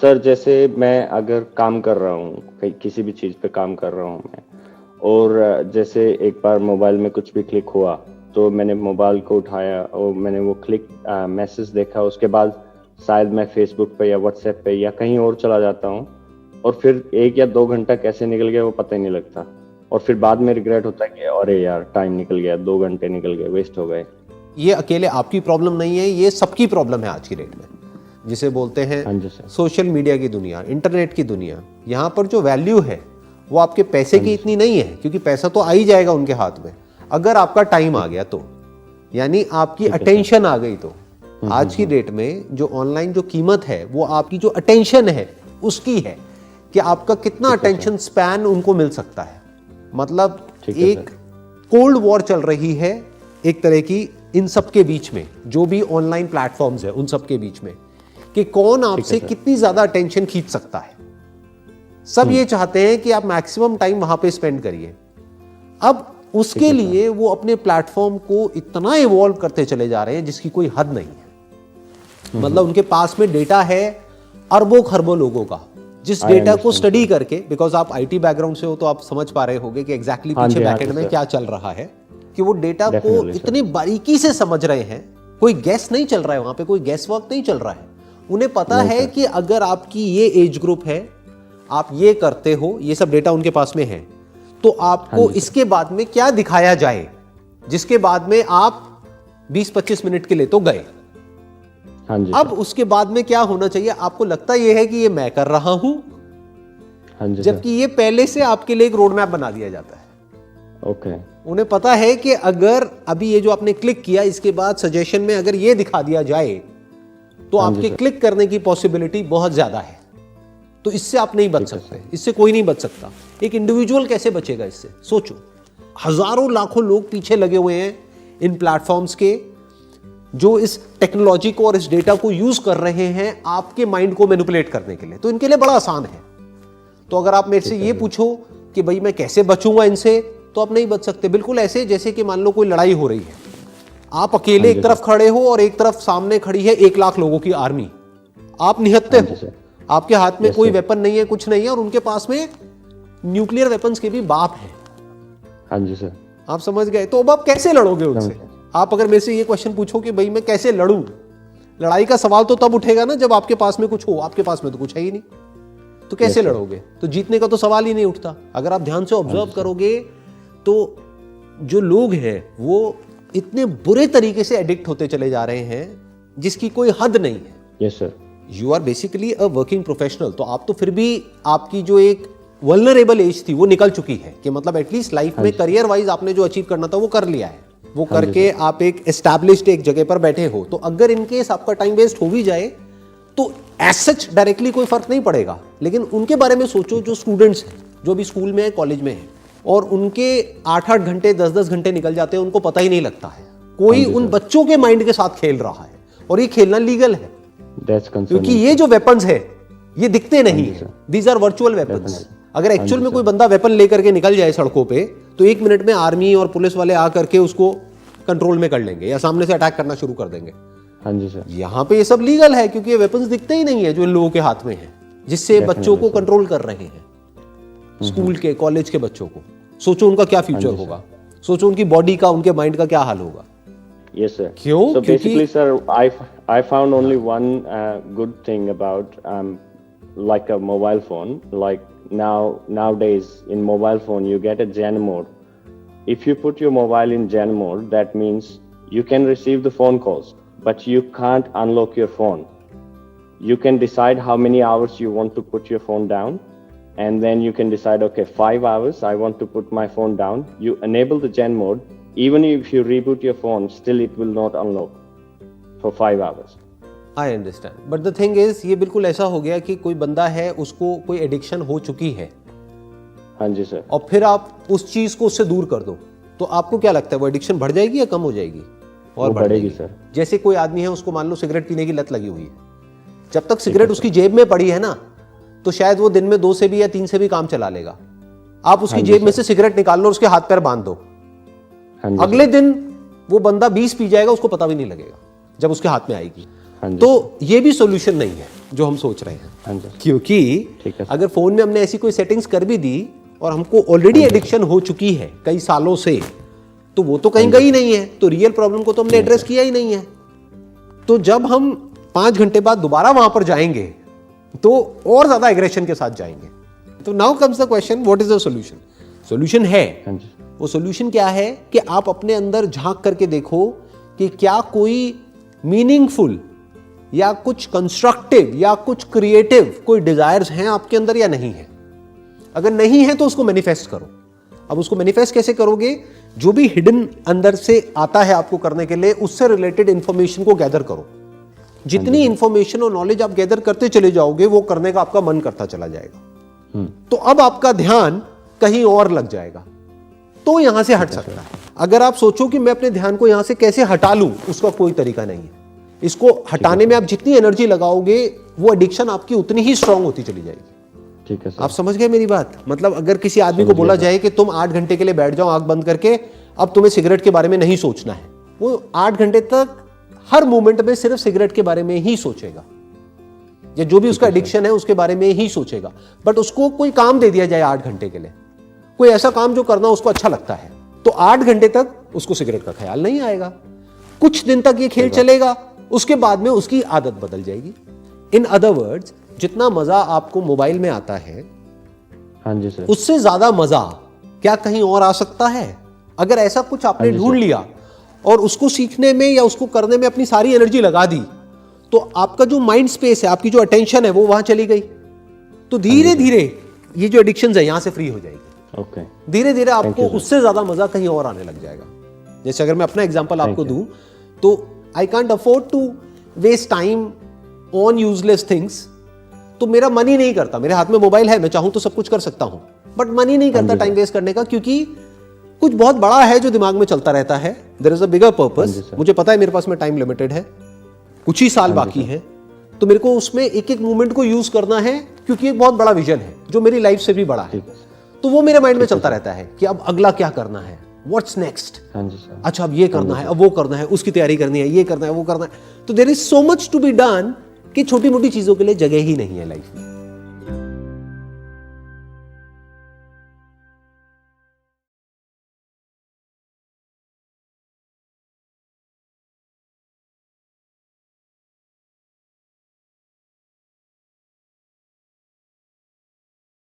Sir जैसे मैं अगर काम कर रहा हूँ, कहीं किसी भी चीज़ पे काम कर रहा हूँ मैं, और जैसे एक बार मोबाइल में कुछ भी क्लिक हुआ, तो मैंने मोबाइल को उठाया और मैंने वो क्लिक मैसेज देखा, उसके बाद शायद मैं फेसबुक पे या व्हाट्सएप पे या कहीं और चला जाता हूँ, और फिर 1 या 2 घंटा कैसे निकल गया वो पता ही नहीं लगता, और फिर बाद में रिग्रेट होता है कि अरे यार टाइम निकल गया, 2 घंटे निकल गए, वेस्ट हो गए। ये अकेले आपकी प्रॉब्लम नहीं है, ये सबकी प्रॉब्लम है आज की डेट में, जिसे बोलते हैं हाँ जी सर। सोशल मीडिया की दुनिया, इंटरनेट की दुनिया। यहाँ पर जो वैल्यू है वो आपके पैसे की इतनी नहीं है, क्योंकि पैसा तो आ ही जाएगा उनके हाथ में, अगर आपका टाइम आ गया तो, यानी आपकी अटेंशन आ गई तो। आज की डेट में जो ऑनलाइन जो कीमत है वो आपकी जो अटेंशन है उसकी है, कि आपका कितना अटेंशन स्पैन उनको मिल सकता है। मतलब एक कोल्ड वॉर चल रही है एक तरह की इन सब के बीच में, जो भी ऑनलाइन प्लेटफॉर्म्स है उन सब के बीच में, कि कौन आपसे कितनी ज्यादा अटेंशन खींच सकता है। सब ये चाहते हैं कि आप मैक्सिमम टाइम वहां पे स्पेंड करिए। अब उसके लिए वो अपने प्लेटफॉर्म को इतना इवॉल्व करते चले जा रहे हैं जिसकी कोई हद नहीं है। मतलब उनके पास में डेटा है अरबों खरबों लोगों का, जिस डेटा को स्टडी करके, बिकॉज आप आईटी बैकग्राउंड से हो तो आप समझ पा रहे होंगे कि एग्जैक्टली पीछे बैकएंड में क्या चल रहा है, कि वो डेटा को इतनी बारीकी से समझ रहे हैं। कोई गैस नहीं चल रहा है वहां पे, कोई गैस वर्क नहीं चल रहा है। उन्हें पता है कि अगर आपकी ये एज ग्रुप है, आप ये करते हो, ये सब डेटा उनके पास में है, तो आपको इसके बाद में क्या दिखाया जाए, जिसके बाद में आप 20-25 मिनट के लिए तो गए। हाँ जी। अब उसके बाद में क्या होना चाहिए, आपको लगता यह है कि ये मैं कर रहा हूं, हाँ जी, जबकि ये पहले से आपके लिए एक रोड मैप बना दिया जाता है। ओके। उन्हें पता है कि अगर अभी ये जो आपने क्लिक किया, इसके बाद सजेशन में अगर ये दिखा दिया जाए तो आपके क्लिक करने की पॉसिबिलिटी बहुत ज्यादा है। तो इससे आप नहीं बच सकते, इससे कोई नहीं बच सकता। एक इंडिविजुअल कैसे बचेगा इससे, सोचो। हजारों लाखों लोग पीछे लगे हुए हैं इन प्लेटफॉर्म्स के, जो इस टेक्नोलॉजी को और इस डेटा को यूज कर रहे हैं आपके माइंड को मैनिपुलेट करने के लिए। तो इनके लिए बड़ा आसान है। तो अगर आप मेरे से ये पूछो कि भाई मैं कैसे बचूंगा इनसे, तो आप नहीं बच सकते। बिल्कुल ऐसे जैसे कि मान लो कोई लड़ाई हो रही है, आप अकेले एक तरफ खड़े हो और एक तरफ सामने खड़ी है 1 लाख लोगों की आर्मी, आप निहत्ते हो, आपके हाथ में कोई वेपन नहीं है, कुछ नहीं है, और उनके पास में न्यूक्लियर वेपन्स के भी बाप है। हाँ जी सर। आप समझ गए। तो अब आप कैसे लड़ोगे उनसे? आप अगर मेरे से ये क्वेश्चन पूछो कि भाई मैं कैसे लड़ूं, लड़ाई का सवाल तो तब उठेगा ना जब आपके पास में कुछ हो। आपके पास में तो कुछ है ही नहीं, तो कैसे लड़ोगे? तो जीतने का तो सवाल ही नहीं उठता। अगर आप ध्यान से ऑब्जर्व करोगे तो जो लोग हैं वो इतने बुरे तरीके से एडिक्ट होते चले जा रहे हैं जिसकी कोई हद नहीं है। Yes sir. You are basically a working professional, तो आप तो फिर भी आपकी जो एक वल्नरेबल एज थी वो निकल चुकी है, कि मतलब एटलीस्ट लाइफ में करियर वाइज आपने जो अचीव करना था वो कर लिया है। वो करके आप एक एस्टैब्लिश्ड एक जगह पर बैठे हो। तो अगर इनकेस आपका टाइम वेस्ट हो भी जाए तो एज सच डायरेक्टली कोई फर्क नहीं पड़ेगा। लेकिन उनके बारे में सोचो जो स्टूडेंट्स हैं, जो भी स्कूल में है, कॉलेज में है, और उनके 8-8 घंटे 10-10 घंटे निकल जाते हैं, उनको पता ही नहीं लगता है। कोई उन बच्चों के माइंड के साथ खेल रहा है, और ये खेलना लीगल है, क्योंकि ये जो वेपन्स है ये दिखते नहीं है। These are virtual weapons. अगर एक्चुअल में कोई बंदा वेपन लेकर के निकल जाए सड़कों पे, तो 1 मिनट में आर्मी और पुलिस वाले आकर के उसको कंट्रोल में कर लेंगे या सामने से अटैक करना शुरू कर देंगे। हाँ जी सर। यहाँ पे ये सब लीगल है, क्योंकि ये वेपन्स दिखते ही नहीं है जो इन लोगों के हाथ में है, जिससे बच्चों को कंट्रोल कर रहे हैं, स्कूल के, कॉलेज के बच्चों को। सोचो उनका क्या फ्यूचर होगा, सोचो उनकी बॉडी का, उनके माइंड का क्या हाल होगा। Yes sir. क्यों? So basically sir, I found only one good thing about like a mobile phone. Like nowadays in mobile phone you get a Zen mode. If you put your mobile in Zen mode, that means you can receive the phone calls, but you can't unlock your phone. You can decide how many hours you want to put your phone down, and then you can decide, okay, 5 hours I want to put my phone down. You enable the Zen mode. Even if you reboot your phone, still it will not unlock for 5 hours. I understand. But the thing is, ये बिल्कुल ऐसा हो गया कि कोई बंदा है, उसको कोई एडिक्शन हो चुकी है। हाँ जी सर। और फिर आप उस चीज को उससे दूर कर दो, तो आपको क्या लगता है वो एडिक्शन बढ़ जाएगी या कम हो जाएगी? और बढ़ेगी सर। जैसे कोई आदमी है, उसको मान लो सिगरेट पीने की लत लगी हुई है, जब तक सिगरेट उसकी जेब में पड़ी है ना, तो शायद वो दिन में 2 से भी या 3 से भी काम चला लेगा। आप उसकी जेब में से सिगरेट निकाल लो, उसके हाथ पैर बांध दो, अगले दिन वो बंदा 20 पी जाएगा, उसको पता भी नहीं लगेगा जब उसके हाथ में आएगी। हाँ जी। तो ये भी सॉल्यूशन नहीं है जो हम सोच रहे हैं, हाँ जी। क्योंकि ठीक है। अगर फोन में हमने ऐसी कोई सेटिंग्स कर भी दी और हमको ऑलरेडी एडिक्शन हो चुकी है कई सालों से, तो वो तो कहीं गई नहीं है, तो रियल प्रॉब्लम को तो हमने एड्रेस किया ही नहीं है। तो जब हम 5 घंटे बाद दोबारा वहां पर जाएंगे तो और ज्यादा एग्रेशन के साथ जाएंगे। तो now comes the question, what is the solution? Solution है, हाँ जी। वो सॉल्यूशन क्या है कि आप अपने अंदर झांक करके देखो कि क्या कोई मीनिंगफुल या कुछ कंस्ट्रक्टिव या कुछ क्रिएटिव कोई डिजायर्स हैं आपके अंदर या नहीं है। अगर नहीं है तो उसको मैनिफेस्ट करो। अब उसको मैनिफेस्ट कैसे करोगे? जो भी हिडन अंदर से आता है आपको करने के लिए, उससे रिलेटेड इंफॉर्मेशन को गैदर करो। जितनी इंफॉर्मेशन और नॉलेज आप गैदर करते चले जाओगे, वो करने का आपका मन करता चला जाएगा। तो अब आपका ध्यान कहीं और लग जाएगा, तो यहां से हट सकता है। अगर आप सोचो कि मैं अपने ध्यान को यहां से कैसे हटा लूं, उसका कोई तरीका नहीं है। इसको हटाने में आप जितनी एनर्जी लगाओगे, वो एडिक्शन आपकी उतनी ही स्ट्रांग होती चली जाएगी। ठीक है सर। आप समझ गए मेरी बात? मतलब अगर किसी आदमी को बोला जाए कि तुम 8 घंटे के लिए बैठ जाओ आंख बंद करके, अब तुम्हें सिगरेट के बारे में नहीं सोचना है, वो 8 घंटे तक हर मोमेंट में सिर्फ सिगरेट के बारे में ही सोचेगा, या जो भी उसका एडिक्शन है उसके बारे में ही सोचेगा। बट उसको कोई काम दे दिया जाए 8 घंटे के लिए, कोई ऐसा काम जो करना उसको अच्छा लगता है, तो 8 घंटे तक उसको सिगरेट का ख्याल नहीं आएगा। कुछ दिन तक ये खेल चलेगा, उसके बाद में उसकी आदत बदल जाएगी। इन अदर वर्ड्स, जितना मजा आपको मोबाइल में आता है, हाँ जी सर, उससे ज्यादा मजा क्या कहीं और आ सकता है? अगर ऐसा कुछ आपने ढूंढ लिया और उसको सीखने में या उसको करने में अपनी सारी एनर्जी लगा दी, तो आपका जो माइंड स्पेस है, आपकी जो अटेंशन है, वो वहां चली गई। तो धीरे धीरे ये जो एडिक्शन है यहां से फ्री हो जाएगी। ओके। धीरे धीरे आपको उससे ज्यादा मजा कहीं और आने लग जाएगा। जैसे अगर मैं अपना एग्जांपल आपको दूं, तो I can't afford to waste time on useless things. तो मेरा मन ही नहीं करता, मेरे हाथ में मोबाइल है, मैं चाहूं तो सब कुछ कर सकता हूं, बट मन ही नहीं करता टाइम वेस्ट करने का, क्योंकि कुछ बहुत बड़ा है जो दिमाग में चलता रहता है। There is a bigger purpose. मुझे पता है मेरे पास में टाइम लिमिटेड है, कुछ ही साल बाकी है, तो मेरे को उसमें एक एक मोमेंट को यूज करना है, क्योंकि एक बहुत बड़ा विजन है जो मेरी लाइफ से भी बड़ा है। तो वो मेरे माइंड में चलता रहता है कि अब अगला क्या करना है, व्हाट्स नेक्स्ट। अच्छा, अब ये करना है, अब वो करना है, उसकी तैयारी करनी है, ये करना है, वो करना है। तो there is so much to be done कि छोटी मोटी चीजों के लिए जगह ही नहीं है लाइफ में।